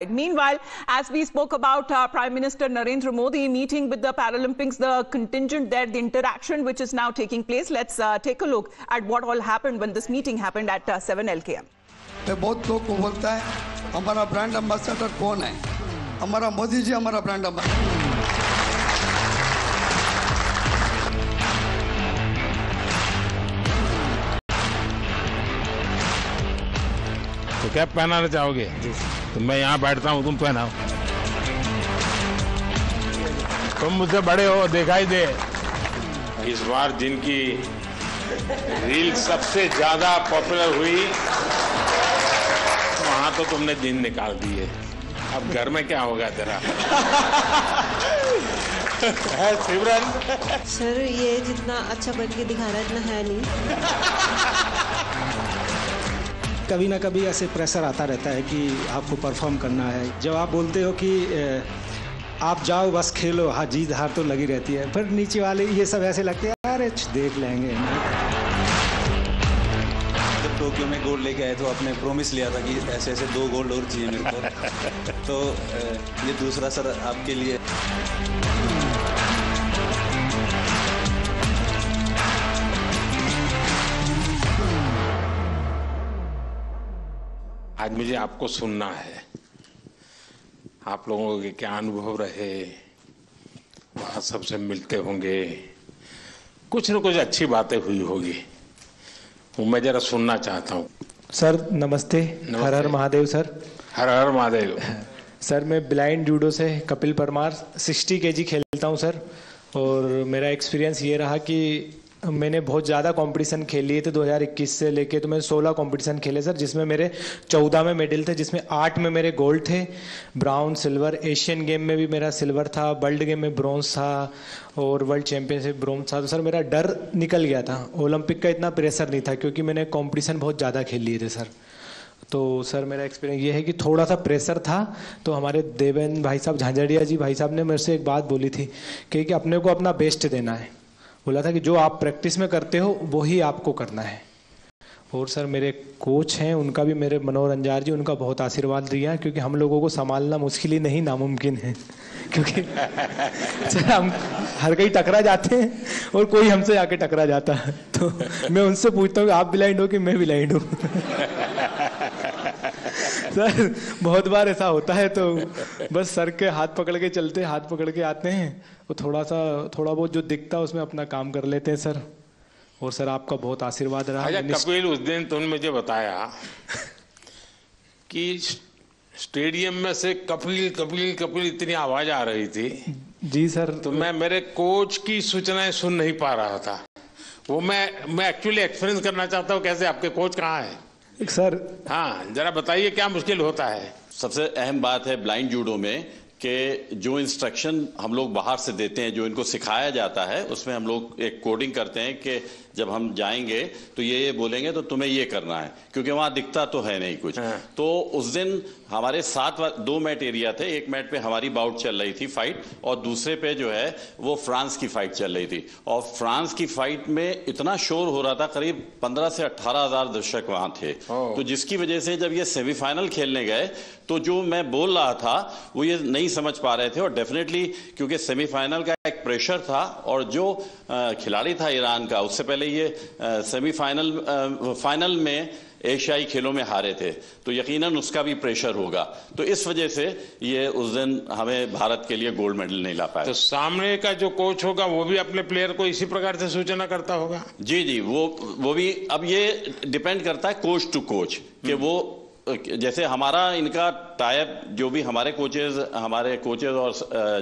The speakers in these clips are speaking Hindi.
Meanwhile, as we spoke about Prime Minister Narendra Modi meeting with the Paralympics, the contingent there, the interaction which is now taking place, let's take a look at what all happened when this meeting happened at 7 LKM. बहुत लोग को बोलता है हमारा ब्रांड एम्बेसडर कौन है? हमारा मोदी जी हमारा ब्रांड एम्बेसडर। तो कैप पहनाना चाहोगे? तो मैं यहाँ बैठता हूँ, तुम पहनाओ। तुम मुझसे बड़े हो, दिखाई दे। इस बार जिनकी रील सबसे ज्यादा पॉपुलर हुई, वहां तो तुमने दिन निकाल दिए। अब घर में क्या होगा तेरा? सिमरन सर, ये जितना अच्छा बन के दिखा रहा है इतना है नहीं। कभी ना कभी ऐसे प्रेशर आता रहता है कि आपको परफॉर्म करना है। जब आप बोलते हो कि आप जाओ बस खेलो, हाँ जीत हार तो लगी रहती है, पर नीचे वाले ये सब ऐसे लगते हैं अरे देख लेंगे। जब टोक्यो में गोल्ड लेके आए तो आपने प्रॉमिस लिया था कि ऐसे ऐसे 2 गोल्ड और चाहिए मेरे को। तो ये दूसरा सर आपके लिए। आज मुझे आपको सुनना है, आप लोगों के क्या अनुभव रहे, वहाँ सबसे मिलते होंगे, कुछ न कुछ अच्छी बातें हुई होगी, वो मैं जरा सुनना चाहता हूँ। सर नमस्ते, हर हर महादेव सर। हर हर महादेव। सर मैं ब्लाइंड जूडो से कपिल परमार 60 kg खेलता हूँ सर, और मेरा एक्सपीरियंस ये रहा कि मैंने बहुत ज़्यादा कंपटीशन खेल लिए थे 2021 से लेके, तो मैं 16 कंपटीशन खेले सर, जिसमें मेरे 14 में मेडल थे, जिसमें 8 में मेरे गोल्ड थे, ब्राउन सिल्वर। एशियन गेम में भी मेरा सिल्वर था, वर्ल्ड गेम में ब्रॉन्ज था, और वर्ल्ड चैंपियनशिप ब्रॉन्ज था। तो सर मेरा डर निकल गया था, ओलंपिक का इतना प्रेशर नहीं था क्योंकि मैंने कॉम्पिटिशन बहुत ज़्यादा खेल लिए थे सर। तो सर मेरा एक्सपीरियंस ये है कि थोड़ा सा प्रेशर था। तो हमारे देवेंद्र भाई साहब, झांझड़िया जी भाई साहब ने मेरे से एक बात बोली थी कि अपने को अपना बेस्ट देना है। बोला था कि जो आप प्रैक्टिस में करते हो वही आपको करना है। और सर मेरे कोच हैं, उनका भी, मेरे मनोहर अंजार जी, उनका बहुत आशीर्वाद दिया, क्योंकि हम लोगों को संभालना मुश्किल ही नहीं नामुमकिन है। क्योंकि सर हम हर कहीं टकरा जाते हैं और कोई हमसे आके टकरा जाता है। तो मैं उनसे पूछता हूँ कि आप ब्लाइंड हो कि मैं ब्लाइंड हूँ। सर बहुत बार ऐसा होता है, तो बस सर के हाथ पकड़ के चलते, हाथ पकड़ के आते हैं, वो थोड़ा बहुत जो दिखता है उसमें अपना काम कर लेते हैं सर। और सर आपका बहुत आशीर्वाद रहा। अच्छा कपिल, उस दिन तुमने मुझे बताया कि स्टेडियम में से कपिल कपिल कपिल इतनी आवाज आ रही थी। जी सर। तो मैं मेरे कोच की सूचनाएं सुन नहीं पा रहा था। वो मैं एक्चुअली एक्सपीरियंस करना चाहता हूँ, कैसे आपके कोच कहाँ है सर? हाँ जरा बताइए क्या मुश्किल होता है। सबसे अहम बात है ब्लाइंड जूडो में कि जो इंस्ट्रक्शन हम लोग बाहर से देते हैं, जो इनको सिखाया जाता है, उसमें हम लोग एक कोडिंग करते हैं कि जब हम जाएंगे तो ये बोलेंगे तो तुम्हें ये करना है, क्योंकि वहां दिखता तो है नहीं कुछ। तो उस दिन हमारे 2 मैट एरिया थे। एक मैट पे हमारी बाउट चल रही थी फाइट, और दूसरे पे जो है वो फ्रांस की फाइट चल रही थी। और फ्रांस की फाइट में इतना शोर हो रहा था, करीब 15 से 18 हजार दर्शक वहां थे। तो जिसकी वजह से जब ये सेमीफाइनल खेलने गए तो जो मैं बोल रहा था वो ये नहीं समझ पा रहे थे। और डेफिनेटली क्योंकि सेमीफाइनल का एक प्रेशर था, और जो खिलाड़ी था ईरान का, उससे पहले ये फाइनल में एशियाई खेलों में हारे थे, तो यकीनन उसका भी प्रेशर होगा। तो इस वजह से ये उस दिन हमें भारत के लिए गोल्ड मेडल नहीं ला पाया। तो सामने का जो कोच होगा वो भी अपने प्लेयर को इसी प्रकार से सूचना करता होगा? जी, वो भी। अब ये डिपेंड करता है कोच टू कोच कि वो, जैसे हमारा इनका टाइप, जो भी हमारे कोचेज और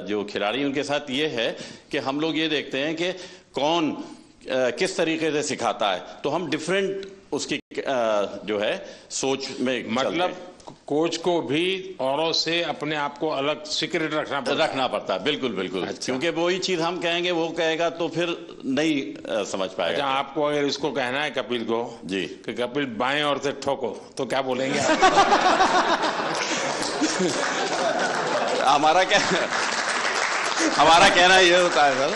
जो खिलाड़ी उनके साथ ये है कि हम लोग ये देखते हैं कि कौन किस तरीके से सिखाता है, तो हम डिफरेंट उसकी जो है सोच में, मतलब कोच को भी औरों से अपने आप को अलग सीक्रेट रखना पड़ता है। बिल्कुल। अच्छा। क्योंकि वही चीज हम कहेंगे वो कहेगा तो फिर नहीं समझ पाएगा। अच्छा, आपको अगर इसको कहना है कपिल को जी कि कपिल बाएं ओर से ठोको, तो क्या बोलेंगे? हमारा कहना ये होता है सर।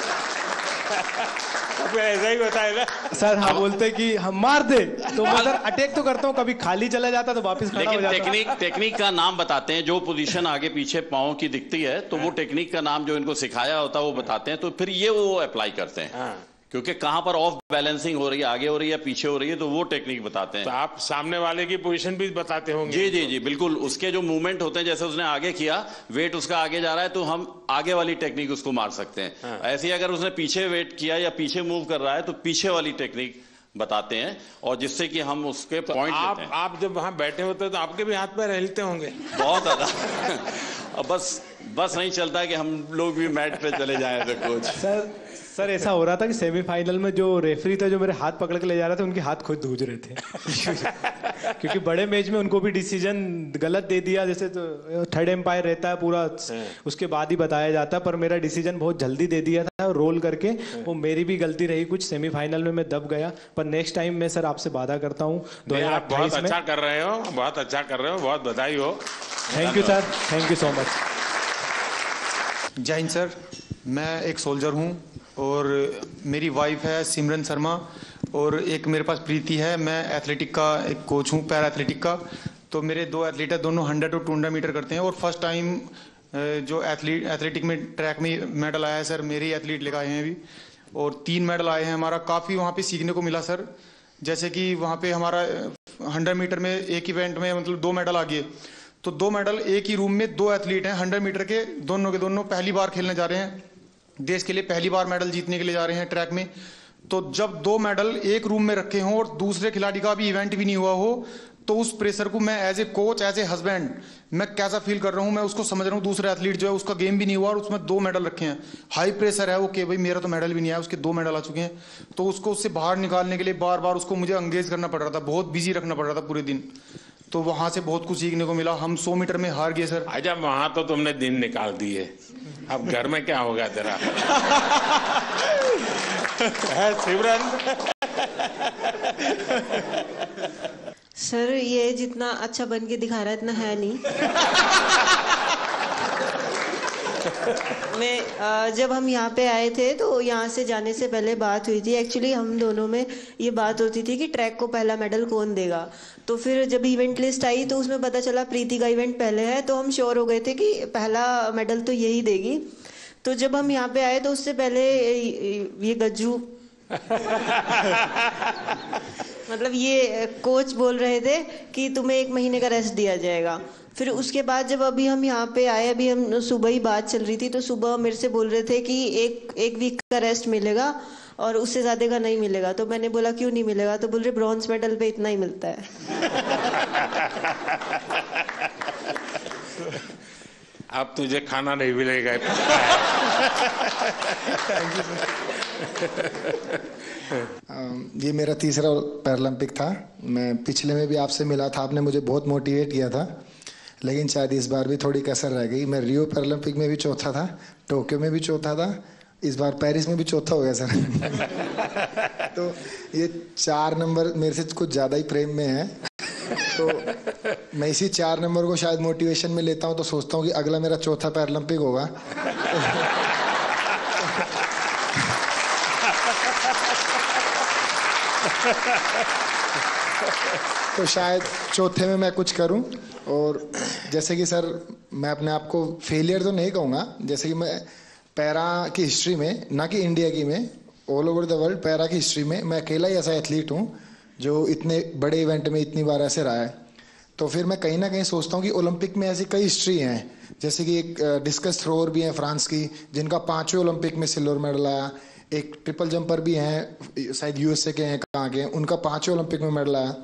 ऐसा ही होता है ना। सर हम बोलते कि हम मार दे, तो मैं सर अटैक तो करता हूँ, कभी खाली चला जाता तो वापस खड़ा हो लेकिन जाता। टेक्निक का नाम बताते हैं, जो पोजीशन आगे पीछे पाँव की दिखती है तो वो टेक्निक का नाम जो इनको सिखाया होता है वो बताते हैं, तो फिर ये वो अप्लाई करते हैं। क्योंकि कहां पर ऑफ बैलेंसिंग हो रही है, आगे हो रही है, पीछे हो रही है, तो वो टेक्निक बताते हैं। तो आप सामने वाले की पोजीशन भी बताते होंगे? जी जी जी बिल्कुल, उसके जो मूवमेंट होते हैं, जैसे उसने आगे किया, वेट उसका आगे जा रहा है तो हम आगे वाली टेक्निक उसको मार सकते हैं। ऐसे ही अगर उसने पीछे वेट किया या पीछे मूव कर रहा है तो पीछे वाली टेक्निक बताते हैं, और जिससे कि हम उसके पॉइंट लेते हैं। आप जब वहां बैठे होते हैं तो आपके भी हाथ पैर हिलते होंगे? बहुत ज्यादा। बस नहीं चलता कि हम लोग भी मैट पे चले जाएं तो कोच। सर ऐसा हो रहा था कि सेमीफाइनल में जो रेफरी थे जो मेरे हाथ पकड़ के ले जा रहे थे, उनके हाथ खुद धूज रहे थे। क्योंकि बड़े मैच में उनको भी डिसीजन गलत दे दिया, जैसे तो थर्ड एम्पायर रहता है पूरा, उसके बाद ही बताया जाता है, पर मेरा डिसीजन बहुत जल्दी दे दिया था रोल करके। वो मेरी भी गलती रही कुछ, सेमीफाइनल में मैं दब गया, पर नेक्स्ट टाइम मैं सर आपसे वादा करता हूँ 2028 बहुत में। अच्छा कर रहे हो, बहुत अच्छा कर रहे हो, बहुत बधाई हो। Thank you sir, thank you so much. जय हिंद सर, मैं एक सोल्जर हूँ और मेरी वाइफ है सिमरन शर्मा, और एक मेरे पास प्रीति है। मैं एथलेटिक का एक कोच हूँ, पैरा एथलेटिक का। तो मेरे दो एथलीट है, दोनों 100 और 200 मीटर करते हैं, और फर्स्ट टाइम जो एथलेटिक में ट्रैक में मेडल आया है सर, मेरे ही एथलीट लेकर आए हैं अभी, और 3 मेडल आए हैं। हमारा काफ़ी वहाँ पे सीखने को मिला सर, जैसे कि वहाँ पे हमारा 100 मीटर में एक इवेंट में मतलब 2 मेडल आ गए, तो 2 मेडल एक ही रूम में 2 एथलीट हैं 100 मीटर के दोनों पहली बार खेलने जा रहे हैं, देश के लिए पहली बार मेडल जीतने के लिए जा रहे हैं ट्रैक में। तो जब 2 मेडल एक रूम में रखे हों और दूसरे खिलाड़ी का भी इवेंट भी नहीं हुआ हो, तो उस प्रेशर को मैं as a coach, as a husband, मैं कैसा फील कर रहा हूं, मैं उसको समझ रहा हूं। दूसरा एथलीट जो है उसका गेम भी नहीं हुआ और उसमें 2 मेडल रखे हैं, हाई प्रेशर है वो कि भाई मेरा तो मेडल भी नहीं आया, उसके 2 मेडल आ चुके हैं। तो उसको उससे बाहर निकालने के लिए बार बार उसको मुझे एंगेज करना पड़ रहा था, बहुत बिजी रखना पड़ रहा था पूरे दिन। तो वहां से बहुत कुछ सीखने को मिला। हम 100 मीटर में हार गए सर। अच्छा, वहां तो तुमने दिन निकाल दिए, अब घर में क्या होगा तेरा? सिमरन? सर ये जितना अच्छा बन के दिखा रहा है इतना है नहीं। मैं जब हम यहाँ पे आए थे तो यहाँ से जाने से पहले बात हुई थी, एक्चुअली हम दोनों में ये बात होती थी कि ट्रैक को पहला मेडल कौन देगा। तो फिर जब इवेंट लिस्ट आई तो उसमें पता चला प्रीति का इवेंट पहले है, तो हम श्योर हो गए थे कि पहला मेडल तो यही देगी। तो जब हम यहाँ पे आए तो उससे पहले ये गज्जू मतलब ये कोच बोल रहे थे कि तुम्हें 1 महीने का रेस्ट दिया जाएगा। फिर उसके बाद जब अभी हम यहाँ पे आए, अभी हम सुबह ही बात चल रही थी, तो सुबह मेरे से बोल रहे थे कि एक वीक का रेस्ट मिलेगा और उससे ज्यादा का नहीं मिलेगा। तो मैंने बोला क्यों नहीं मिलेगा, तो बोल रहे ब्रॉन्ज मेडल पे इतना ही मिलता है। अब तुझे खाना नहीं मिलेगा। ये मेरा तीसरा पैरालंपिक था। मैं पिछले में भी आपसे मिला था, आपने मुझे बहुत मोटिवेट किया था, लेकिन शायद इस बार भी थोड़ी कसर रह गई। मैं रियो पैरालंपिक में भी चौथा था, टोक्यो में भी चौथा था, इस बार पेरिस में भी चौथा हो गया सर। तो ये 4 नंबर मेरे से कुछ ज़्यादा ही प्रेम में है, तो मैं इसी 4 नंबर को शायद मोटिवेशन में लेता हूँ, तो सोचता हूँ कि अगला मेरा चौथा पैरालंपिक होगा। तो शायद चौथे में मैं कुछ करूं। और जैसे कि सर मैं अपने आप को फेलियर तो नहीं कहूँगा, जैसे कि मैं पैरा की हिस्ट्री में, ना कि इंडिया की में, all over the world para की हिस्ट्री में मैं अकेला ही ऐसा एथलीट हूँ जो इतने बड़े इवेंट में इतनी बार ऐसे रहा है। तो फिर मैं कहीं ना कहीं सोचता हूँ कि ओलंपिक में ऐसी कई हिस्ट्री हैं, जैसे कि एक डिस्कस थ्रोअर भी हैं फ्रांस की, जिनका 5वें ओलंपिक में सिल्वर मेडल आया। एक ट्रिपल जंपर भी हैं, शायद यूएसए के हैं, कहाँ के हैं, उनका 5वें ओलंपिक में मेडल आया।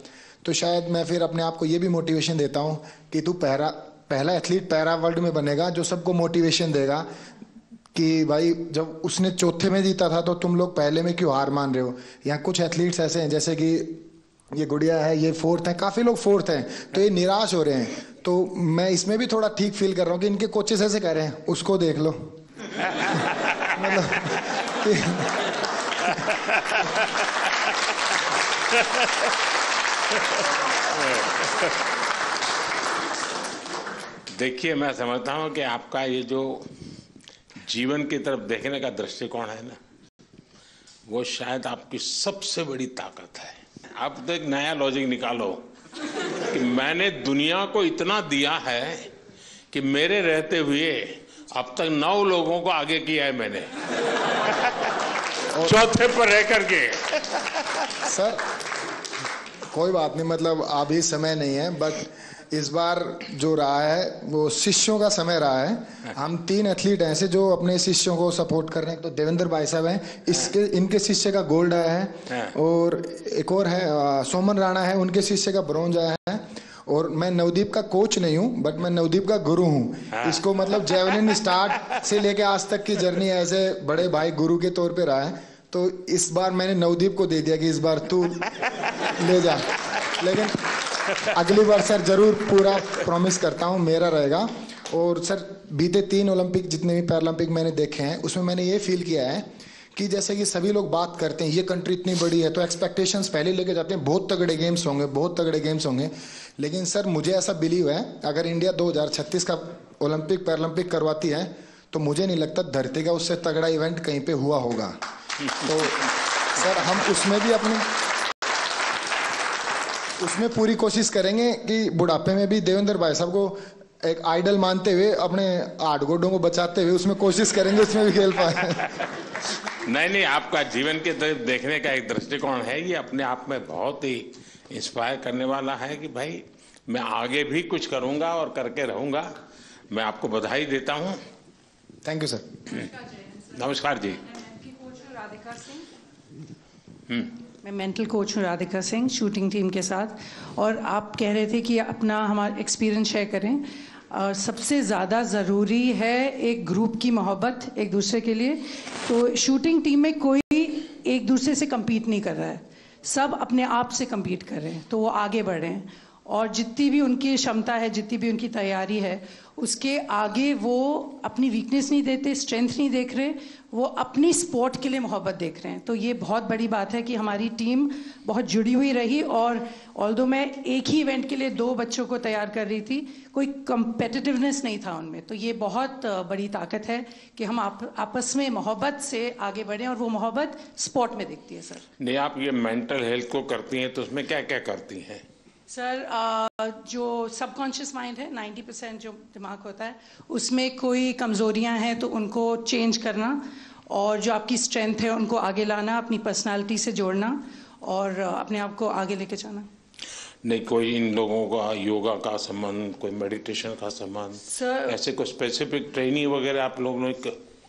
तो शायद मैं फिर अपने आप को ये भी मोटिवेशन देता हूँ कि तू पहला एथलीट पैरा वर्ल्ड में बनेगा जो सबको मोटिवेशन देगा कि भाई जब उसने चौथे में जीता था तो तुम लोग पहले में क्यों हार मान रहे हो। यहाँ कुछ एथलीट्स ऐसे हैं, जैसे कि ये गुड़िया है, ये 4th है, काफ़ी लोग 4th हैं, तो ये निराश हो रहे हैं। तो मैं इसमें भी थोड़ा ठीक फील कर रहा हूँ कि इनके कोचेस ऐसे कह रहे हैं, उसको देख लो। मतलब देखिए, मैं समझता हूं कि आपका ये जो जीवन की तरफ देखने का दृष्टिकोण है ना, वो शायद आपकी सबसे बड़ी ताकत है। आप तो एक नया लॉजिक निकालो कि मैंने दुनिया को इतना दिया है कि मेरे रहते हुए अब तक 9 लोगों को आगे किया है मैंने, चौथे पर रह करके। सर कोई बात नहीं, मतलब अभी समय नहीं है, बट इस बार जो रहा है वो शिष्यों का समय रहा है। हम 3 एथलीट हैं ऐसे जो अपने शिष्यों को सपोर्ट कर रहे हैं। तो देवेंद्र भाई साहब हैं, इनके शिष्य का गोल्ड आया है, और एक और है सोमन राणा है, उनके शिष्य का ब्रॉन्ज आया है। और मैं नवदीप का कोच नहीं हूं, बट मैं नवदीप का गुरु हूं। इसको मतलब जेवलिन स्टार्ट से लेके आज तक की जर्नी ऐसे बड़े भाई गुरु के तौर पे रहा है। तो इस बार मैंने नवदीप को दे दिया कि इस बार तू ले जा, लेकिन अगली बार सर जरूर पूरा प्रॉमिस करता हूं मेरा रहेगा। और सर बीते 3 ओलंपिक जितने भी पैरालंपिक मैंने देखे हैं उसमें मैंने ये फील किया है कि जैसे कि सभी लोग बात करते हैं ये कंट्री इतनी बड़ी है तो एक्सपेक्टेशंस पहले लेके जाते हैं, बहुत तगड़े गेम्स होंगे, बहुत तगड़े गेम्स होंगे। लेकिन सर मुझे ऐसा बिलीव है अगर इंडिया 2036 का ओलंपिक पैरालंपिक करवाती है तो मुझे नहीं लगता धरती का उससे तगड़ा इवेंट कहीं पे हुआ होगा। तो सर हम उसमें भी उसमें पूरी कोशिश करेंगे कि बुढ़ापे में भी देवेंद्र भाई साहब को एक आइडल मानते हुए अपने 8 गोडों को बचाते हुए उसमें कोशिश करेंगे उसमें भी खेल पाए। नहीं, आपका जीवन के तरफ देखने का एक दृष्टिकोण है, ये अपने आप में बहुत ही इंस्पायर करने वाला है कि भाई मैं आगे भी कुछ करूंगा और करके रहूंगा। मैं आपको बधाई देता हूं। Thank you sir. नमस्कार जी। मैं मेंटल कोच हूँ राधिका सिंह, शूटिंग टीम के साथ। और आप कह रहे थे कि अपना हमारा एक्सपीरियंस शेयर करें। सबसे ज़्यादा ज़रूरी है एक ग्रुप की मोहब्बत एक दूसरे के लिए। तो शूटिंग टीम में कोई एक दूसरे से compete नहीं कर रहा है, सब अपने आप से compete कर रहे हैं, तो वो आगे बढ़ रहे हैं। और जितनी भी उनकी क्षमता है, जितनी भी उनकी तैयारी है, उसके आगे वो अपनी वीकनेस नहीं देते, स्ट्रेंथ नहीं देख रहे, वो अपनी स्पोर्ट के लिए मोहब्बत देख रहे हैं। तो ये बहुत बड़ी बात है कि हमारी टीम बहुत जुड़ी हुई रही। और ऑल्दो मैं एक ही इवेंट के लिए 2 बच्चों को तैयार कर रही थी, कोई कंपेटिटिवनेस नहीं था उनमें। तो ये बहुत बड़ी ताकत है कि हम आपस में मोहब्बत से आगे बढ़ें, और वो मोहब्बत स्पोर्ट में दिखती है। सर नहीं, आप ये मेंटल हेल्थ को करती हैं तो उसमें क्या क्या करती हैं? सर जो सबकॉन्शियस माइंड है, 90% जो दिमाग होता है, उसमें कोई कमज़ोरियां हैं तो उनको चेंज करना, और जो आपकी स्ट्रेंथ है उनको आगे लाना, अपनी पर्सनालिटी से जोड़ना और अपने आप को आगे लेके जाना। नहीं, कोई इन लोगों का योगा का संबंध, कोई मेडिटेशन का संबंध, सर ऐसे कोई स्पेसिफिक ट्रेनिंग वगैरह आप लोगों ने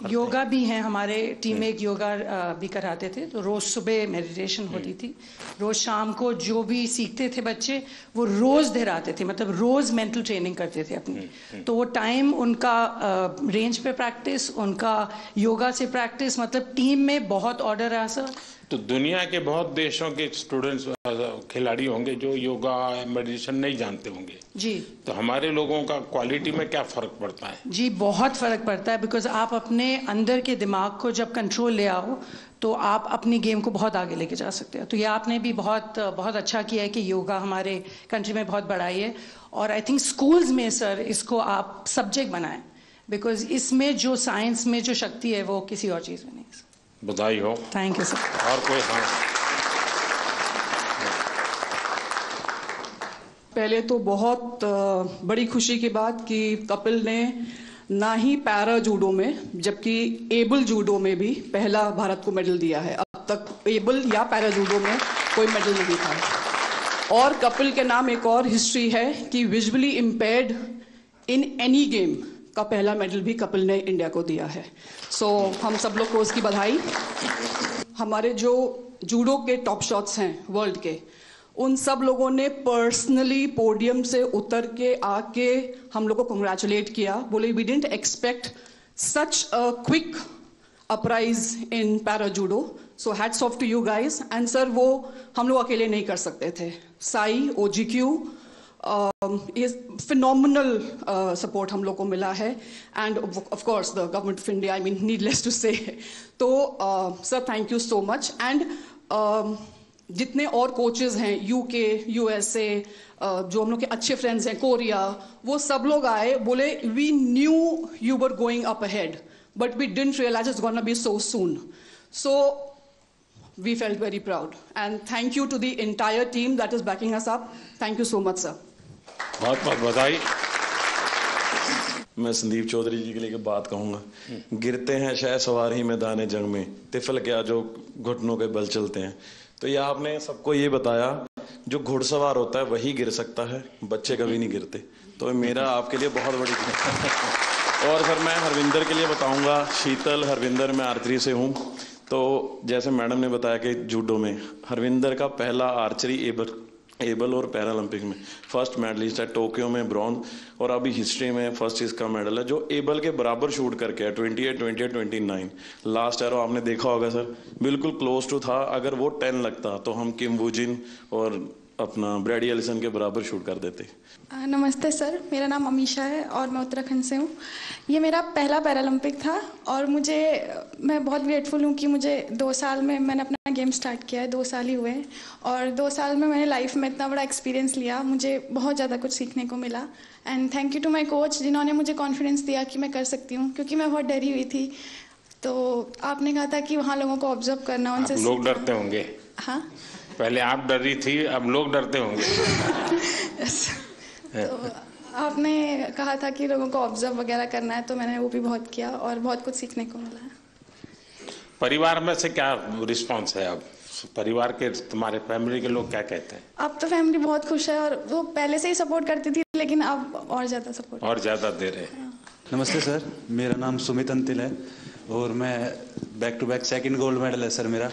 योगा भी है हमारे टीम में, एक योगा भी कराते थे। तो रोज सुबह मेडिटेशन होती थी, रोज शाम को जो भी सीखते थे बच्चे वो रोज दोहराते थे, मतलब रोज मेंटल ट्रेनिंग करते थे अपनी। तो वो टाइम उनका रेंज पे प्रैक्टिस, उनका योगा से प्रैक्टिस, मतलब टीम में बहुत ऑर्डर रहा सर। तो दुनिया के बहुत देशों के स्टूडेंट्स खिलाड़ी होंगे जो योगा मेडिटेशन नहीं जानते होंगे जी। तो हमारे लोगों का क्वालिटी में क्या फर्क पड़ता है? जी बहुत फर्क पड़ता है, बिकॉज आप अपने अंदर के दिमाग को जब कंट्रोल ले आओ तो आप अपनी गेम को बहुत आगे लेके जा सकते हो। तो ये आपने भी बहुत अच्छा किया है कि योगा हमारे कंट्री में बहुत बढ़ाई है। और आई थिंक स्कूल्स में सर इसको आप सब्जेक्ट बनाएं, बिकॉज इसमें जो साइंस में जो शक्ति है वो किसी और चीज़ में नहीं है। बधाई हो। Thank you sir. और कोई? हाँ, पहले तो बहुत बड़ी खुशी की बात कि कपिल ने ना ही पैरा जूडो में जबकि एबल जूडो में भी पहला भारत को मेडल दिया है। अब तक एबल या पैरा जूडो में कोई मेडल नहीं था। और कपिल के नाम एक और हिस्ट्री है कि visually impaired in any game का पहला मेडल भी कपिल ने इंडिया को दिया है। सो हम सब लोग को उसकी बधाई। हमारे जो जूडो के टॉप शॉट्स हैं वर्ल्ड के, उन सब लोगों ने पर्सनली पोडियम से उतर के आके हम लोग को कंग्रेचुलेट किया, बोले we didn't expect such a quick uprise in para judo, so hats off to you guys. And sir वो हम लोग अकेले नहीं कर सकते थे, साई OGQ phenomenal support हम लोग को मिला है, and of course the government of India, I mean needless to say। तो sir thank you so much। and जितने और कोचेस हैं UK, USA, जो हम लोग के अच्छे फ्रेंड्स हैं, कोरिया, वो सब लोग आए, बोले we knew you were going up ahead but we didn't realize it's gonna be so soon। so we felt very proud. And thank you to the entire team that is backing us up. Thank you so much, sir. बहुत बहुत बधाई। मैं संदीप चौधरी जी के लिए बात कहूँगा। गिरते हैं शायद सवार ही मैदान जंग में, तिफल क्या जो घुटनों के बल चलते हैं। तो ये आपने सबको ये बताया, जो घुड़सवार होता है वही गिर सकता है, बच्चे कभी नहीं गिरते। तो मेरा आपके लिए बहुत बड़ी और सर मैं हरविंदर के लिए बताऊंगा। शीतल हरविंदर, मैं आर्चरी से हूँ। तो जैसे मैडम ने बताया कि जूडो में हरविंदर का पहला आर्चरी एबल और पैरालंपिक में फर्स्ट मेडलिस्ट है, टोक्यो में ब्रॉन्ज, और अभी हिस्ट्री में फर्स्ट इसका मेडल है, जो एबल के बराबर शूट करके है 28, 28, 29। लास्ट एरो आपने देखा होगा सर, बिल्कुल क्लोज टू था। अगर वो 10 लगता तो हम किम वूजिन और अपना ब्रैडी एलिसन के बराबर शूट कर देते। नमस्ते सर, मेरा नाम अमीशा है और मैं उत्तराखंड से हूँ। ये मेरा पहला पैरालंपिक था और मैं बहुत ग्रेटफुल हूँ कि मुझे 2 साल में मैंने अपना गेम स्टार्ट किया है। 2 साल ही हुए हैं और 2 साल में मैंने लाइफ में इतना बड़ा एक्सपीरियंस लिया, मुझे बहुत ज़्यादा कुछ सीखने को मिला। And thank you to my coach, जिन्होंने मुझे कॉन्फिडेंस दिया कि मैं कर सकती हूँ, क्योंकि मैं बहुत डरी हुई थी। तो आपने कहा था कि वहाँ लोगों को ऑब्जर्व करना, उनसे लोग डरते होंगे। हाँ, पहले आप डर रही थी, अब लोग डरते होंगे। तो आपने कहा था कि लोगों को ऑब्जर्व वगैरह करना है, तो मैंने वो भी बहुत किया और बहुत कुछ सीखने को मिला है। परिवार में से क्या रिस्पांस है अब? परिवार के, तुम्हारे फैमिली के लोग क्या कहते हैं? अब तो फैमिली बहुत खुश है और वो पहले से ही सपोर्ट करती थी, लेकिन अब और ज़्यादा सपोर्ट, और ज़्यादा दे रहे हैं। नमस्ते सर, मेरा नाम सुमित अंतिल है और मैं back to back 2nd gold medal है सर मेरा।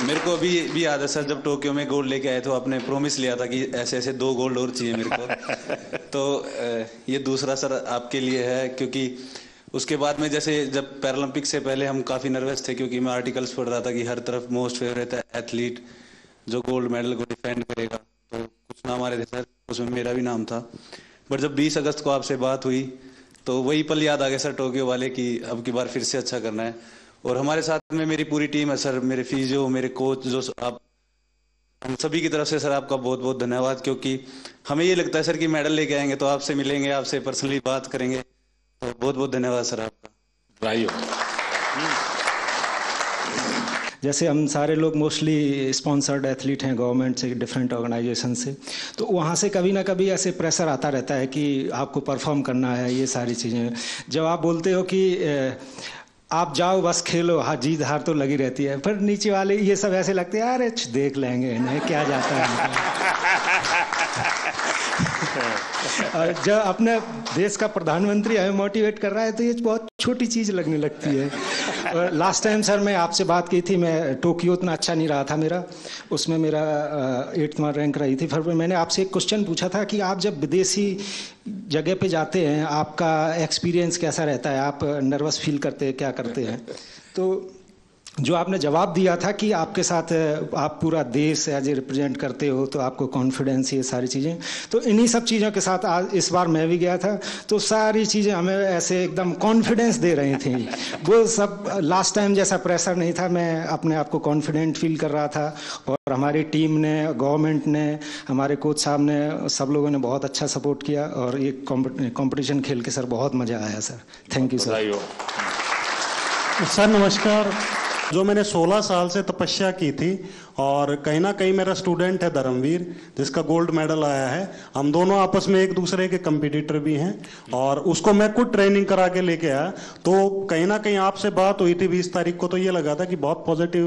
मेरे को अभी भी याद है सर, जब टोक्यो में गोल्ड लेके आए तो आपने प्रॉमिस लिया था कि ऐसे ऐसे 2 गोल्ड और चाहिए मेरे को। तो ये दूसरा सर आपके लिए है, क्योंकि उसके बाद में जैसे जब पैरालंपिक से पहले हम काफ़ी नर्वस थे, क्योंकि मैं आर्टिकल्स पढ़ रहा था कि हर तरफ मोस्ट फेवरेट एथलीट जो गोल्ड मेडल को डिफेंड करेगा, तो कुछ नाम आ रहे थे सर, उसमें मेरा भी नाम था। बट जब 20 अगस्त को आपसे बात हुई तो वही पल याद आ गया सर, टोक्यो वाले, कि अब की बार फिर से अच्छा करना है। और हमारे साथ में मेरी पूरी टीम है सर, मेरे फिजियो, मेरे कोच, जो आप, हम सभी की तरफ से सर आपका बहुत बहुत धन्यवाद। क्योंकि हमें ये लगता है सर कि मेडल लेके आएंगे तो आपसे मिलेंगे, आपसे पर्सनली बात करेंगे, तो बहुत बहुत धन्यवाद सर आपका। जैसे हम सारे लोग मोस्टली स्पॉन्सर्ड एथलीट हैं गवर्नमेंट से, डिफरेंट ऑर्गेनाइजेशन से, तो वहाँ से कभी ना कभी ऐसे प्रेशर आता रहता है कि आपको परफॉर्म करना है, ये सारी चीज़ें। जब आप बोलते हो कि आप जाओ बस खेलो, हाँ जीत हार तो लगी रहती है, पर नीचे वाले ये सब ऐसे लगते हैं, अरे देख लेंगे इन्हें क्या जाता है। और जब अपने देश का प्रधानमंत्री हमें मोटिवेट कर रहा है तो ये बहुत छोटी चीज़ लगने लगती है। और लास्ट टाइम सर मैं आपसे बात की थी, मैं टोक्यो उतना अच्छा नहीं रहा था मेरा, उसमें मेरा 8वां रैंक रही थी। फिर मैंने आपसे एक क्वेश्चन पूछा था कि आप जब विदेशी जगह पे जाते हैं आपका एक्सपीरियंस कैसा रहता है, आप नर्वस फील करते हैं, क्या करते हैं? तो जो आपने जवाब दिया था कि आपके साथ आप पूरा देश एज ए रिप्रेजेंट करते हो तो आपको कॉन्फिडेंस, ये सारी चीज़ें, तो इन्हीं सब चीज़ों के साथ आज इस बार मैं भी गया था, तो सारी चीज़ें हमें ऐसे एकदम कॉन्फिडेंस दे रही थी। वो सब लास्ट टाइम जैसा प्रेशर नहीं था, मैं अपने आप को कॉन्फिडेंट फील कर रहा था। और हमारी टीम ने, गवर्नमेंट ने, हमारे कोच साहब ने, सब लोगों ने बहुत अच्छा सपोर्ट किया और ये कॉम्पिटिशन खेल के सर बहुत मज़ा आया sir. Thank you sir. Sir नमस्कार। जो मैंने 16 साल से तपस्या की थी और कहीं ना कहीं मेरा स्टूडेंट है धर्मवीर, जिसका गोल्ड मेडल आया है। हम दोनों आपस में एक दूसरे के कंपटीटर भी हैं और उसको मैं खुद ट्रेनिंग करा के लेके आया। तो कहीं ना कहीं आपसे बात हुई थी 20 तारीख को, तो ये लगा था कि बहुत पॉजिटिव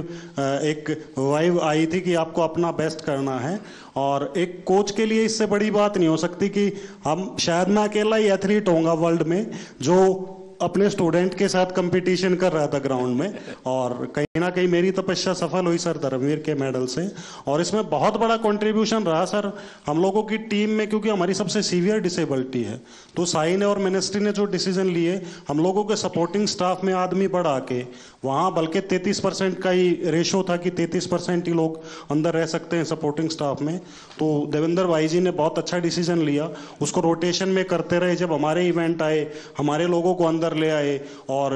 एक वाइब आई थी कि आपको अपना बेस्ट करना है। और एक कोच के लिए इससे बड़ी बात नहीं हो सकती कि हम, शायद मैं अकेला ही एथलीट होऊंगा वर्ल्ड में जो अपने स्टूडेंट के साथ कंपटीशन कर रहा था ग्राउंड में। और कहीं ना कहीं मेरी तपस्या सफल हुई सर धर्मवीर के मेडल से। और इसमें बहुत बड़ा कंट्रीब्यूशन रहा सर हम लोगों की टीम में, क्योंकि हमारी सबसे सीवियर डिसेबिलिटी है। तो साई ने और मिनिस्ट्री ने जो डिसीजन लिए, हम लोगों के सपोर्टिंग स्टाफ में आदमी बढ़ा के, वहाँ बल्कि 33% का ही रेशो था कि 33% ही लोग अंदर रह सकते हैं सपोर्टिंग स्टाफ में। तो देवेंद्र भाई जी ने बहुत अच्छा डिसीजन लिया, उसको रोटेशन में करते रहे। जब हमारे इवेंट आए, हमारे लोगों को अंदर ले आए और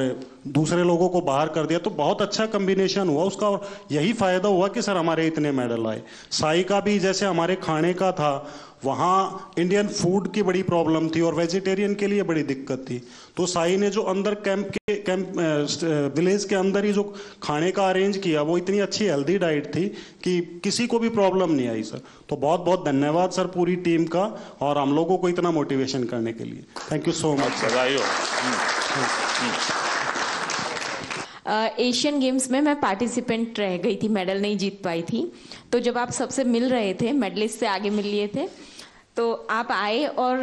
दूसरे लोगों को बाहर कर दिया, तो बहुत अच्छा कॉम्बिनेशन हुआ उसका, और यही फायदा हुआ कि सर हमारे इतने मेडल आए। साई का भी जैसे हमारे खाने का था, वहाँ इंडियन फूड की बड़ी प्रॉब्लम थी और वेजिटेरियन के लिए बड़ी दिक्कत थी, तो साई ने जो अंदर विलेज के अंदर ही जो खाने का अरेंज किया, वो इतनी अच्छी हेल्दी डाइट थी कि किसी को भी प्रॉब्लम नहीं आई सर। तो बहुत बहुत धन्यवाद सर पूरी टीम का, और हम लोगों को इतना मोटिवेशन करने के लिए। Thank you so much. Asian games में मैं पार्टिसिपेंट रह गई थी, मेडल नहीं जीत पाई थी। तो जब आप सबसे मिल रहे थे, मेडलिस्ट से आगे मिल लिए थे, तो आप आए और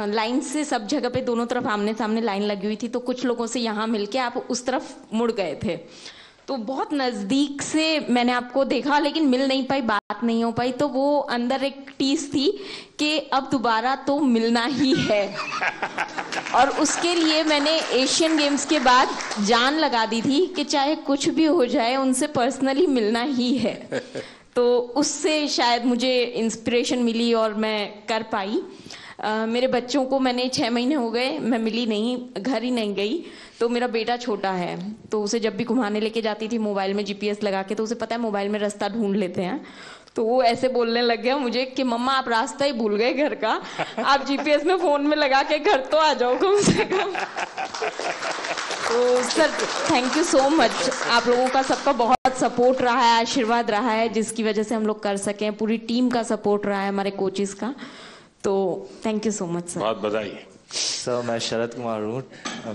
लाइन से सब जगह पे दोनों तरफ आमने सामने लाइन लगी हुई थी, तो कुछ लोगों से यहाँ मिलके आप उस तरफ मुड़ गए थे। तो बहुत नज़दीक से मैंने आपको देखा, लेकिन मिल नहीं पाई, बात नहीं हो पाई। तो वो अंदर एक टीस थी कि अब दोबारा तो मिलना ही है। और उसके लिए मैंने एशियन गेम्स के बाद जान लगा दी थी कि चाहे कुछ भी हो जाए उनसे पर्सनली मिलना ही है। तो उससे शायद मुझे इंस्पिरेशन मिली और मैं कर पाई। मेरे बच्चों को मैंने 6 महीने हो गए, मैं मिली नहीं, घर ही नहीं गई। तो मेरा बेटा छोटा है, तो उसे जब भी घुमाने लेके जाती थी मोबाइल में GPS लगा के, तो उसे पता है मोबाइल में रास्ता ढूंढ लेते हैं। तो वो ऐसे बोलने लग गया मुझे कि मम्मा आप रास्ता ही भूल गए घर का, आप GPS में फोन में लगा के घर तो आ जाओ कम से कम। तो sir thank you so much, आप लोगों का सबका बहुत सपोर्ट रहा है, आशीर्वाद रहा है, जिसकी वजह से हम लोग कर सकें। पूरी टीम का सपोर्ट रहा है, हमारे कोचेस का। तो thank you so much sir. बहुत बधाई। सर मैं शरद कुमार हूँ,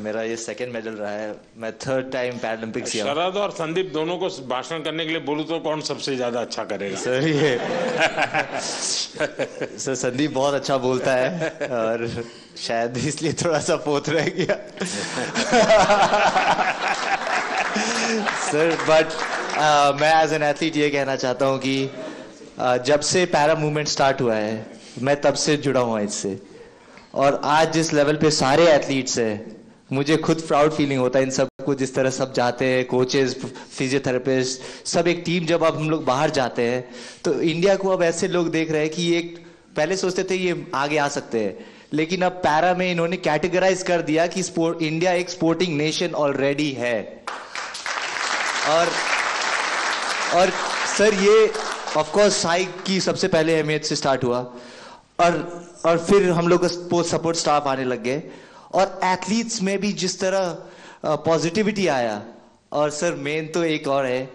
मेरा ये 2nd मेडल रहा है, मैं 3rd टाइम पैरालंपिक्स। शरद और संदीप दोनों को भाषण करने के लिए बोलूं तो कौन सबसे ज्यादा अच्छा करेगा? सर ये सर संदीप बहुत अच्छा बोलता है और शायद इसलिए थोड़ा सा पोत रह गया। सर बट मैं एज एन एथलीट ये कहना चाहता हूँ कि जब से पैरा मूवमेंट स्टार्ट हुआ है मैं तब से जुड़ा हुआ इससे, और आज जिस लेवल पे सारे एथलीट्स हैं मुझे खुद प्राउड फीलिंग होता है इन सबको, जिस तरह सब जाते हैं, कोचेस, फिजियोथेरेपिस्ट, सब एक टीम। जब अब हम लोग बाहर जाते हैं तो इंडिया को अब ऐसे लोग देख रहे हैं कि एक पहले सोचते थे ये आगे आ सकते हैं, लेकिन अब पैरा में इन्होंने कैटेगराइज कर दिया कि इंडिया एक स्पोर्टिंग नेशन ऑलरेडी है। और सर ये ऑफ कोर्स साई की सबसे पहले अहमियत से स्टार्ट हुआ, और फिर हम लोग का सपोर्ट स्टाफ आने लग गए, और एथलीट्स में भी जिस तरह पॉजिटिविटी आया। और सर मेन तो एक और है,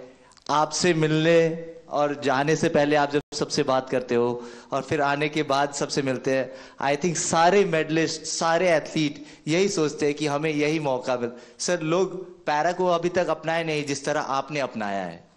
आपसे मिलने और जाने से पहले आप जब सबसे बात करते हो और फिर आने के बाद सबसे मिलते हैं, आई थिंक सारे मेडलिस्ट, सारे एथलीट यही सोचते हैं कि हमें यही मौका मिले। सर लोग पैरा को अभी तक अपनाए नहीं जिस तरह आपने अपनाया है।